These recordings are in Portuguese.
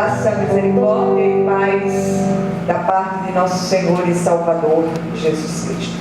Graça, misericórdia e paz da parte de nosso Senhor e Salvador Jesus Cristo.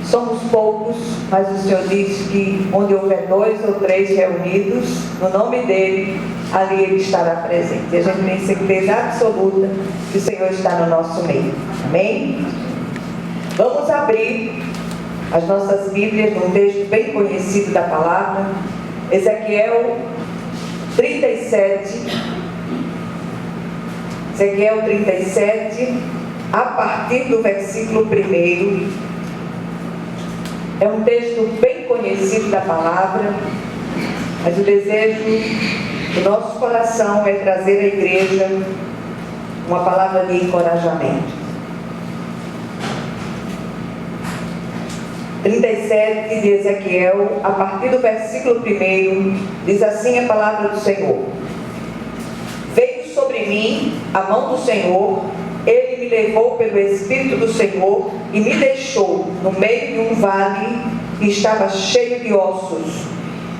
Somos poucos, mas o Senhor diz que onde houver 2 ou 3 reunidos, no nome dEle, ali Ele estará presente. E a gente tem certeza absoluta que o Senhor está no nosso meio. Amém? Vamos abrir as nossas Bíblias num texto bem conhecido da palavra, Ezequiel 37. Ezequiel 37, a partir do versículo 1. É um texto bem conhecido da palavra, mas o desejo do nosso coração é trazer à igreja uma palavra de encorajamento. 37 de Ezequiel, a partir do versículo 1, diz assim a palavra do Senhor: Veio sobre mim a mão do Senhor, Ele me levou pelo Espírito do Senhor e me deixou no meio de um vale que estava cheio de ossos,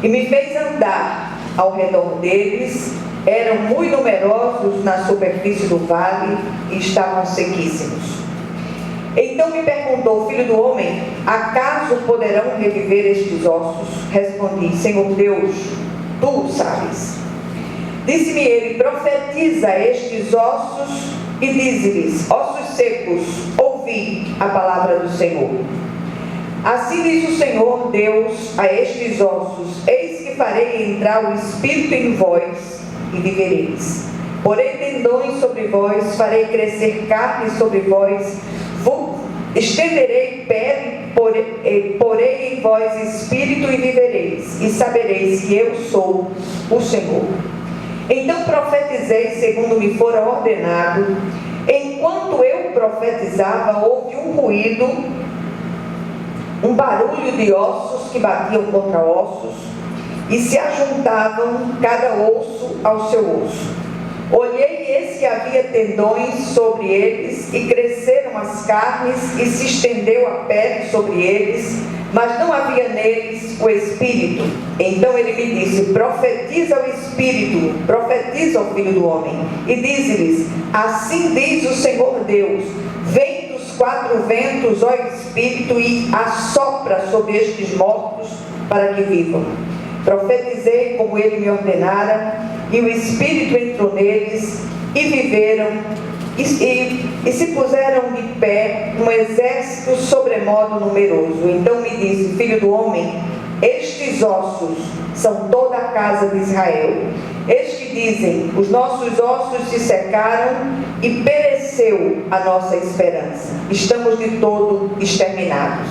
e me fez andar ao redor deles. Eram muito numerosos na superfície do vale e estavam sequíssimos. Então me perguntou: Filho do homem, acaso poderão reviver estes ossos? Respondi: Senhor Deus, tu sabes. Disse-me ele: profetiza estes ossos e dize-lhes: ossos secos, ouvi a palavra do Senhor. Assim diz o Senhor Deus a estes ossos: eis que farei entrar o Espírito em vós e vivereis. Porei tendões sobre vós, farei crescer carne sobre vós, estenderei pele, porei em vós espírito e vivereis, e sabereis que eu sou o Senhor. Então profetizei segundo me fora ordenado. Enquanto eu profetizava, houve um ruído, um barulho de ossos que batiam contra ossos, e se ajuntavam cada osso ao seu osso. Olhei e eis que havia tendões sobre eles, e cresceram as carnes, e se estendeu a pele sobre eles, mas não havia neles o Espírito. Então ele me disse: profetiza o Espírito, profetiza o Filho do homem, e dize-lhes: assim diz o Senhor Deus: vem dos 4 ventos, ó Espírito, e assopra sobre estes mortos, para que vivam. Profetizei como ele me ordenara, e o Espírito entrou neles, e viveram, e se puseram de pé um exército sobremodo numeroso. Então me disse: filho do homem, estes ossos são toda a casa de Israel. Eis que dizem: os nossos ossos se secaram e pereceu a nossa esperança. Estamos de todo exterminados.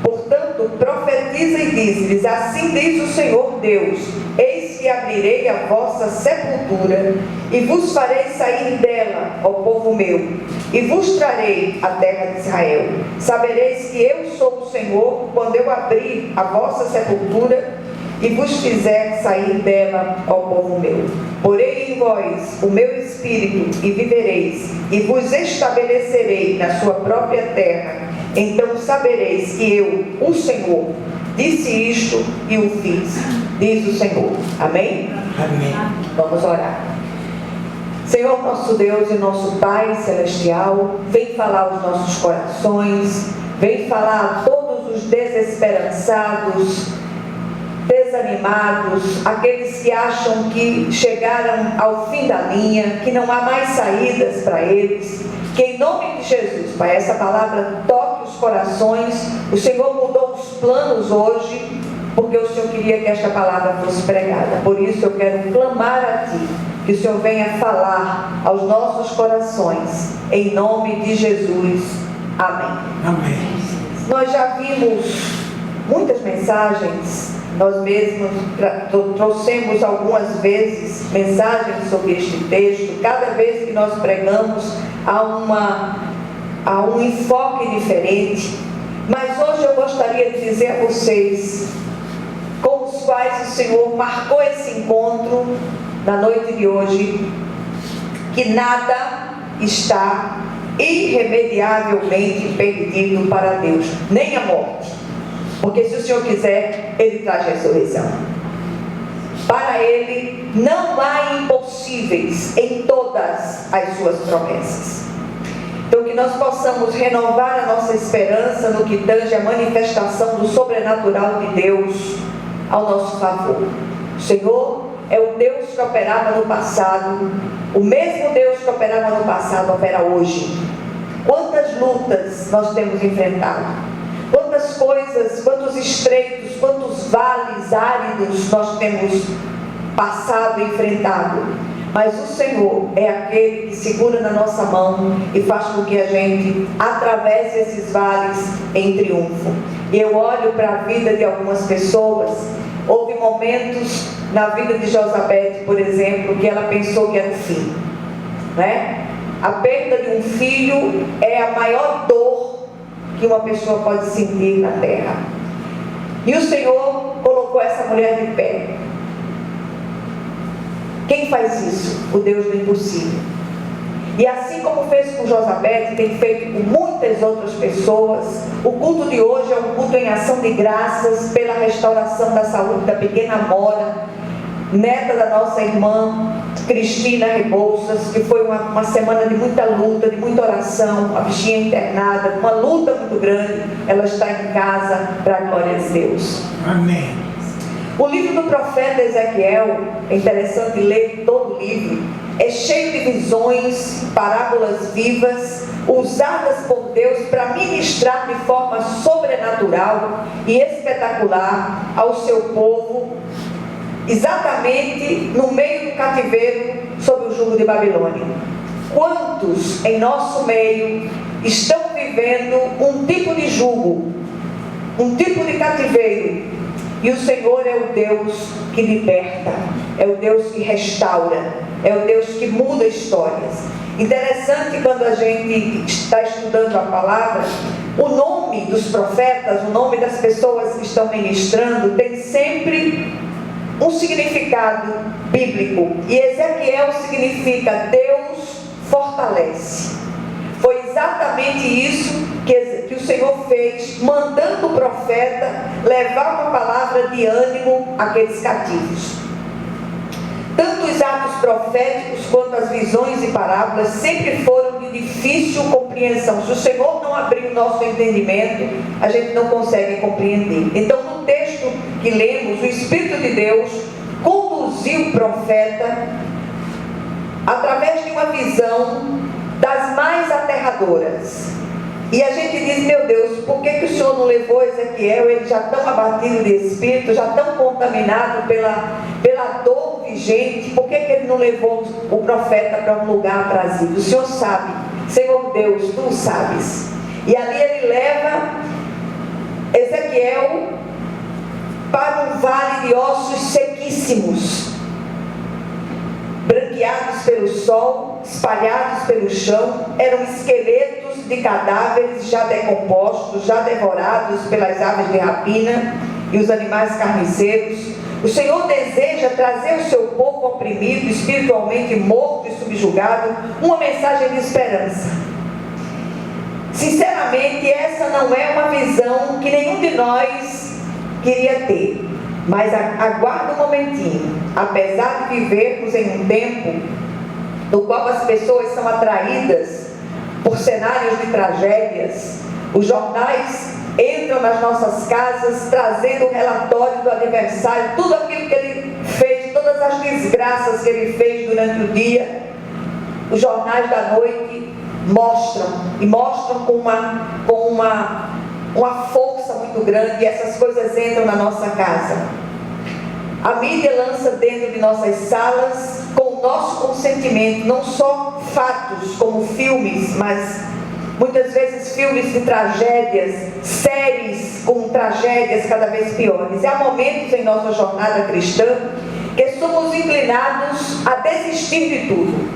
Portanto, profetiza e diz-lhes: assim diz o Senhor Deus: eis que abrirei a vossa sepultura, e vos farei sair dela, ó povo meu, e vos trarei a terra de Israel. Sabereis que eu sou o Senhor, quando eu abrir a vossa sepultura, e vos fizer sair dela, ó povo meu. Porei em vós o meu espírito, e vivereis, e vos estabelecerei na sua própria terra. Então sabereis que eu, o Senhor, disse isto e o fiz, diz o Senhor. Amém? Amém. Vamos orar. Senhor nosso Deus e nosso Pai Celestial, vem falar aos nossos corações, vem falar a todos os desesperançados, desanimados, aqueles que acham que chegaram ao fim da linha, que não há mais saídas para eles. Que em nome de Jesus, Pai, essa palavra toque os corações. O Senhor mudou os planos hoje, porque o Senhor queria que esta palavra fosse pregada. Por isso eu quero clamar a Ti, que o Senhor venha falar aos nossos corações, em nome de Jesus. Amém. Amém. Nós já vimos muitas mensagens, nós mesmos trouxemos algumas vezes mensagens sobre este texto. Cada vez que nós pregamos há um enfoque diferente, mas hoje eu gostaria de dizer a vocês com os quais o Senhor marcou esse encontro na noite de hoje, que nada está irremediavelmente perdido para Deus, nem a morte, porque se o Senhor quiser, Ele traz ressurreição. Para Ele não há impossíveis, em todas as suas promessas. Então, que nós possamos renovar a nossa esperança no que tange a manifestação do sobrenatural de Deus ao nosso favor. O Senhor é o Deus que operava no passado, o mesmo Deus que operava no passado opera hoje. Quantas lutas nós temos enfrentado, quantas coisas, quantos estreitos, quantos vales áridos nós temos passado e enfrentado. Mas o Senhor é aquele que segura na nossa mão e faz com que a gente atravesse esses vales em triunfo. E eu olho para a vida de algumas pessoas. Houve momentos na vida de Josabete, por exemplo, que ela pensou que era o fim, né? A perda de um filho é a maior dor que uma pessoa pode sentir na terra. E o Senhor colocou essa mulher de pé. Quem faz isso? O Deus do impossível. E assim como fez com Josabete, tem feito com muitas outras pessoas. O culto de hoje é um culto em ação de graças pela restauração da saúde da pequena Amora, neta da nossa irmã Cristina Rebouças, que foi uma semana de muita luta, de muita oração, a bichinha internada, uma luta muito grande. Ela está em casa para a glória de Deus. Amém. O livro do profeta Ezequiel, é interessante ler todo o livro, é cheio de visões, parábolas vivas, usadas por Deus para ministrar de forma sobrenatural e espetacular ao seu povo, exatamente no meio do cativeiro, sob o jugo de Babilônia. Quantos em nosso meio estão vivendo um tipo de jugo, um tipo de cativeiro? E o Senhor é o Deus que liberta, é o Deus que restaura, é o Deus que muda histórias. Interessante, quando a gente está estudando a palavra, o nome dos profetas, o nome das pessoas que estão ministrando, tem sempre um significado bíblico. E Ezequiel significa Deus fortalece. Foi exatamente isso que o Senhor fez, mandando o profeta levar uma palavra de ânimo àqueles cativos. Tanto os atos proféticos quanto as visões e parábolas sempre foram de difícil compreensão. Se o Senhor não abrir o nosso entendimento, a gente não consegue compreender. Então, no texto que lemos, o Espírito de Deus conduziu o profeta através de uma visão das mais aterradoras. E a gente diz, meu Deus, por que o Senhor não levou Ezequiel? Ele já tão abatido de espírito, já tão contaminado pela dor vigente. Por que ele não levou o profeta para um lugar aprazível? O Senhor sabe, Senhor Deus, tu sabes. E ali ele leva Ezequiel para um vale de ossos sequíssimos, branqueados pelo sol, espalhados pelo chão. Eram esqueletos de cadáveres já decompostos, já devorados pelas aves de rapina e os animais carniceiros. O Senhor deseja trazer ao seu povo oprimido, espiritualmente morto e subjugado, uma mensagem de esperança. Sinceramente, essa não é uma visão que nenhum de nós queria ter. Mas aguarda um momentinho. Apesar de vivermos em um tempo no qual as pessoas são atraídas por cenários de tragédias, os jornais entram nas nossas casas trazendo o relatório do adversário, tudo aquilo que ele fez, todas as desgraças que ele fez durante o dia. Os jornais da noite mostram com uma força muito grande, e essas coisas entram na nossa casa. A mídia lança dentro de nossas salas, com o nosso consentimento, não só fatos como filmes, mas muitas vezes filmes de tragédias, séries com tragédias cada vez piores. E há momentos em nossa jornada cristã que somos inclinados a desistir de tudo.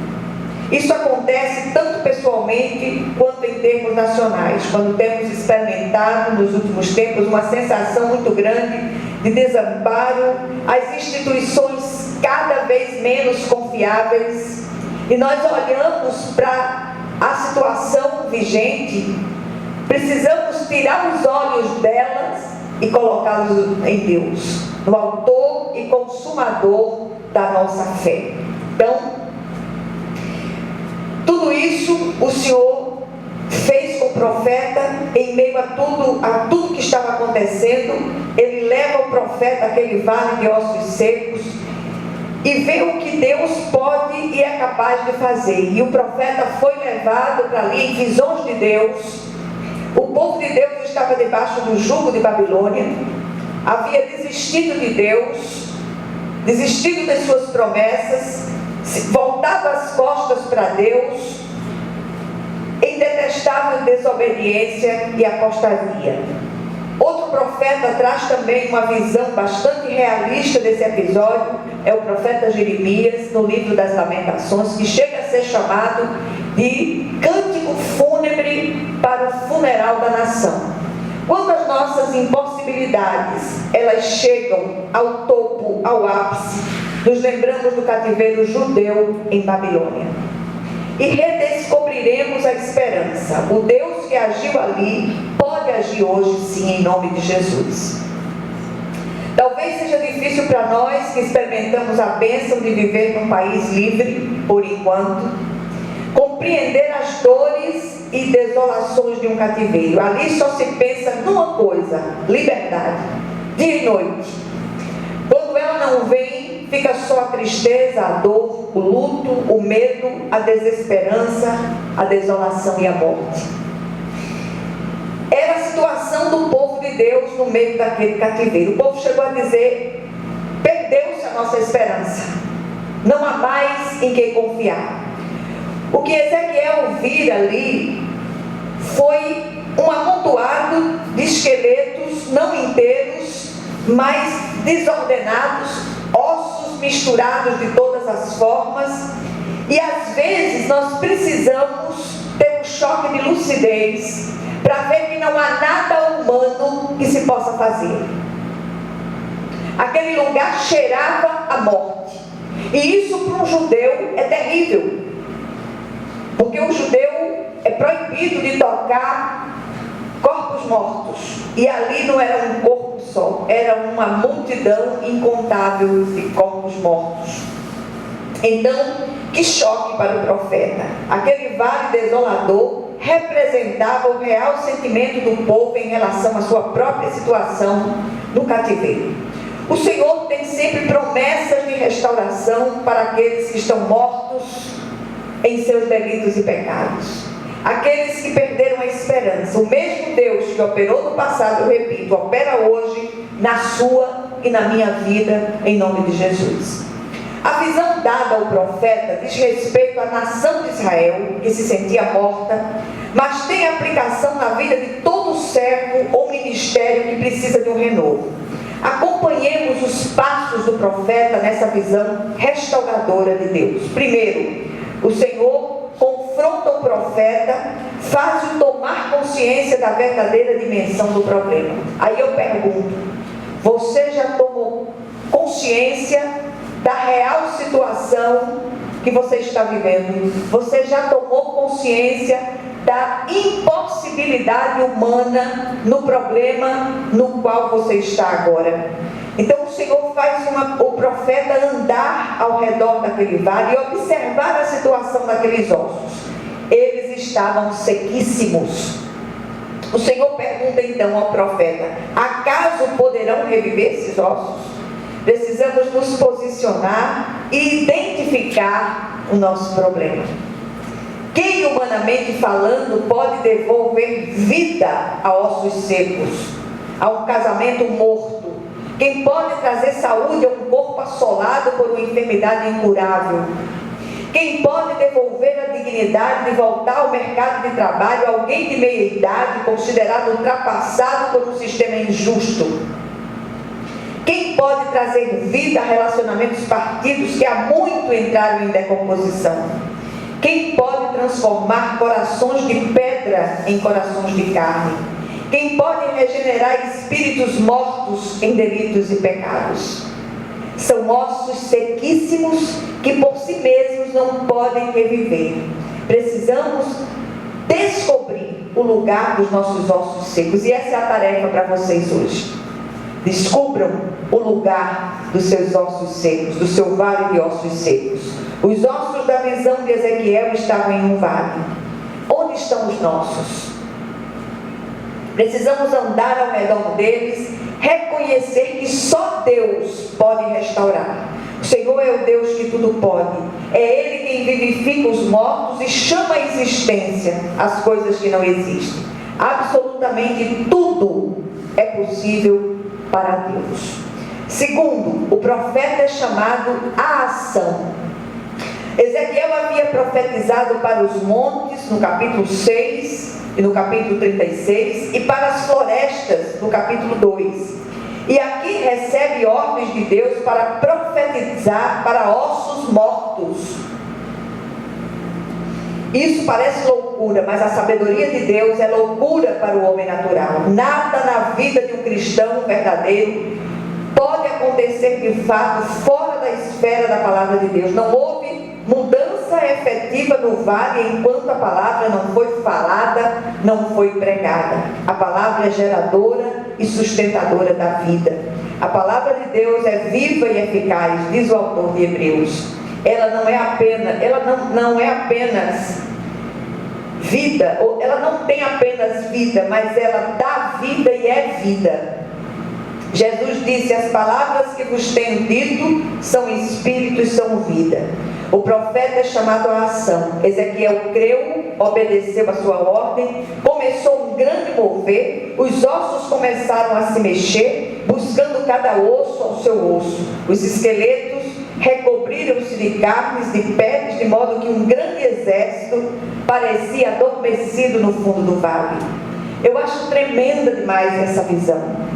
Isso acontece tanto pessoalmente quanto em termos nacionais, quando temos experimentado nos últimos tempos uma sensação muito grande de desamparo, as instituições cada vez menos confiáveis, e nós olhamos para a situação vigente, precisamos tirar os olhos delas e colocá-los em Deus, no autor e consumador da nossa fé. Então, isso, o Senhor fez com o profeta, em meio a tudo que estava acontecendo. Ele leva o profeta àquele vale de ossos secos e vê o que Deus pode e é capaz de fazer. E o profeta foi levado para ali em visões de Deus. O povo de Deus estava debaixo do jugo de Babilônia, havia desistido de Deus, desistido das suas promessas, voltado as costas para Deus, em detestável desobediência e apostasia. Outro profeta traz também uma visão bastante realista desse episódio, é o profeta Jeremias, no livro das Lamentações, que chega a ser chamado de cântico fúnebre para o funeral da nação. Quando as nossas impossibilidades, elas chegam ao topo, ao ápice, nos lembramos do cativeiro judeu em Babilônia. E redescobriremos a esperança. O Deus que agiu ali pode agir hoje sim, em nome de Jesus. Talvez seja difícil para nós que experimentamos a bênção de viver num país livre, por enquanto, compreender as dores e desolações de um cativeiro. Ali só se pensa numa coisa: liberdade, dia e noite. Quando ela não vem, fica só a tristeza, a dor, o luto, o medo, a desesperança, a desolação e a morte. Era a situação do povo de Deus no meio daquele cativeiro. O povo chegou a dizer: perdeu-se a nossa esperança, não há mais em quem confiar. O que Ezequiel vira ali foi um amontoado de esqueletos não inteiros, mas desordenados, ossos misturados de todas as formas. E às vezes nós precisamos ter um choque de lucidez para ver que não há nada humano que se possa fazer. Aquele lugar cheirava a morte, e isso para um judeu é terrível, porque o judeu é proibido de tocar corpos mortos, e ali não era um corpo só, era uma multidão incontável de corpos mortos. Então, que choque para o profeta! Aquele vale desolador representava o real sentimento do povo em relação à sua própria situação no cativeiro. O Senhor tem sempre promessas de restauração para aqueles que estão mortos em seus delitos e pecados, aqueles que perderam a esperança. O mesmo Deus que operou no passado, eu repito, opera hoje na sua e na minha vida, em nome de Jesus. A visão dada ao profeta diz respeito à nação de Israel, que se sentia morta, mas tem aplicação na vida de todo servo ou ministério que precisa de um renovo. Acompanhemos os passos do profeta nessa visão restauradora de Deus. Primeiro, o Senhor confronta o profeta, faz-o tomar consciência da verdadeira dimensão do problema. Aí eu pergunto: você já tomou consciência da real situação que você está vivendo? Você já tomou consciência da impossibilidade humana no problema no qual você está agora? Então o Senhor faz o profeta andar ao redor daquele vale e observar a situação daqueles ossos. Eles estavam sequíssimos. O Senhor pergunta então ao profeta: acaso poderão reviver esses ossos? Precisamos nos posicionar e identificar o nosso problema. Quem, humanamente falando, pode devolver vida a ossos secos, a um casamento morto? Quem pode trazer saúde a um corpo assolado por uma enfermidade incurável? Quem pode devolver a dignidade de voltar ao mercado de trabalho a alguém de meia idade, considerado ultrapassado por um sistema injusto? Quem pode trazer vida a relacionamentos partidos que há muito entraram em decomposição? Quem pode transformar corações de pedra em corações de carne? Quem pode regenerar espíritos mortos em delitos e pecados? São ossos sequíssimos que por si mesmos não podem reviver. Precisamos descobrir o lugar dos nossos ossos secos, e essa é a tarefa para vocês hoje. Descubram o lugar dos seus ossos secos, do seu vale de ossos secos. Os ossos monstros da visão de Ezequiel estavam em um vale. Onde estão os nossos? Precisamos andar ao redor deles, reconhecer que só Deus pode restaurar. O Senhor é o Deus que tudo pode. É Ele quem vivifica os mortos e chama à existência as coisas que não existem. Absolutamente tudo é possível para Deus. Segundo, o profeta é chamado à ação. Ezequiel havia profetizado para os montes no capítulo 6 e no capítulo 36 e para as florestas no capítulo 2. E aqui recebe ordens de Deus para profetizar para ossos mortos. Isso parece loucura, mas a sabedoria de Deus é loucura para o homem natural. Nada na vida de um cristão verdadeiro pode acontecer de fato fora da esfera da palavra de Deus. Não houve mudança efetiva no vale enquanto a palavra não foi falada, não foi pregada. A palavra é geradora e sustentadora da vida. A palavra de Deus é viva e eficaz, diz o autor de Hebreus. Ela não é apenas vida, ela não tem apenas vida, mas ela dá vida e é vida. Jesus disse: as palavras que vos tenho dito são espírito e são vida. O profeta é chamado à ação. Ezequiel creu, obedeceu a sua ordem, começou um grande mover, os ossos começaram a se mexer, buscando cada osso ao seu osso. Os esqueletos recobriram-se de carnes, de peles, de modo que um grande exército parecia adormecido no fundo do vale. Eu acho tremenda demais essa visão.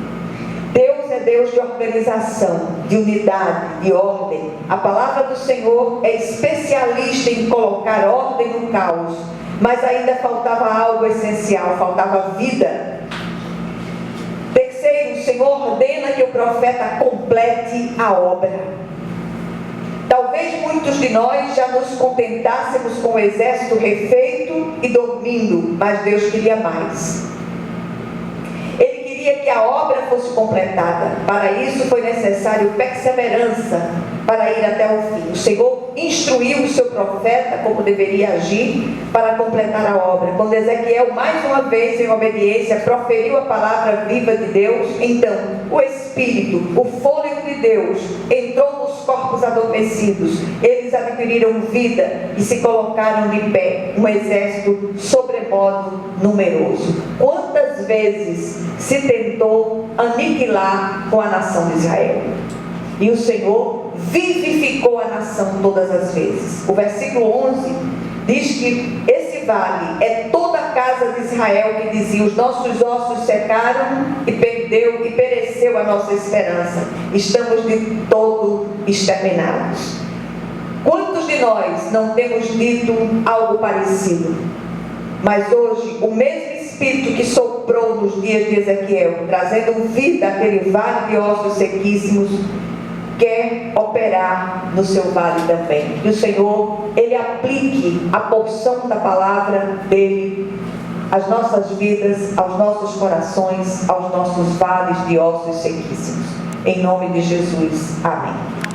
Deus é Deus de organização, de unidade, de ordem. A palavra do Senhor é especialista em colocar ordem no caos, mas ainda faltava algo essencial, faltava vida. Terceiro, o Senhor ordena que o profeta complete a obra. Talvez muitos de nós já nos contentássemos com o exército refeito e dormindo, mas Deus queria mais. Que a obra fosse completada. Para isso foi necessário perseverança para ir até o fim. O Senhor instruiu o seu profeta como deveria agir para completar a obra. Quando Ezequiel, mais uma vez em obediência, proferiu a palavra viva de Deus, então o Espírito, o fôlego de Deus entrou nos corpos adormecidos. Eles adquiriram vida e se colocaram de pé, um exército sobremodo numeroso. Quantas vezes se tentou aniquilar com a nação de Israel? E o Senhor vivificou a nação todas as vezes. O versículo 11 diz que esse vale é toda a casa de Israel que dizia: os nossos ossos secaram e pereceu a nossa esperança. Estamos de todo exterminados. Quantos de nós não temos dito algo parecido? Mas hoje, o mesmo Espírito que soprou nos dias de Ezequiel, trazendo vida àquele vale de ossos sequíssimos, quer operar no seu vale também. Que o Senhor, Ele aplique a porção da palavra dEle às nossas vidas, aos nossos corações, aos nossos vales de ossos sequíssimos. Em nome de Jesus. Amém.